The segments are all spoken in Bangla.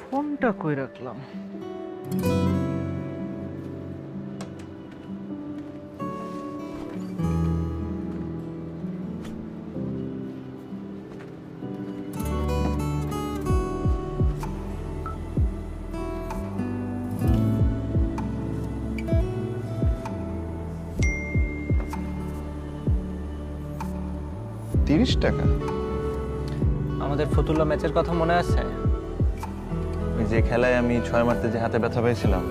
ফোনটা কই রাখলাম? টাকা? আমাদের ফতুল্লা ম্যাচের কথা মনে আছে? ওই যে খেলায় আমি 6 মারতে যে হাতে ব্যথা পেয়েছিলাম,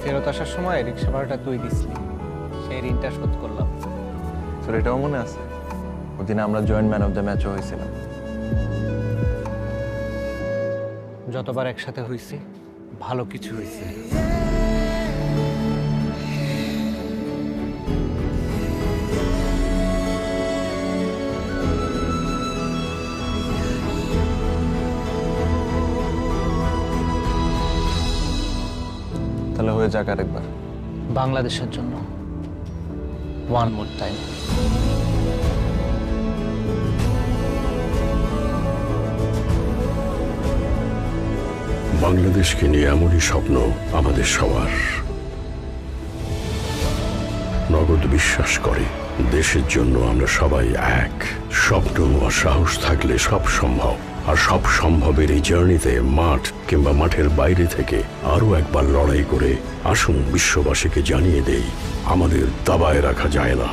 ফেরত আসার সময় রিক্সা ভাড়াটা তুই দিসলি, সেই ঋণটা শোধ করলাম। তোর এটাও মনে আছে? ওদিন আমরা জয়েন্ট ম্যান অফ দ্য ম্যাচও হয়েছিলাম। যতবার একসাথে হইছি ভালো কিছু হইছে। তাহলে হয়ে যাক আরেকবার। বাংলাদেশের জন্য ওয়ান মোর টাইম। বাংলাদেশকে নিয়ে এমনই স্বপ্ন আমাদের সবার। নগদ বিশ্বাস করে দেশের জন্য আমরা সবাই এক। স্বপ্ন আর সাহস থাকলে সব সম্ভব। আর সব সম্ভবের এই জার্নিতে মাঠ কিংবা মাঠের বাইরে থেকে আরো একবার লড়াই করে আসুন বিশ্ববাসীকে জানিয়ে দেই, আমাদের দাবায় রাখা যায় না।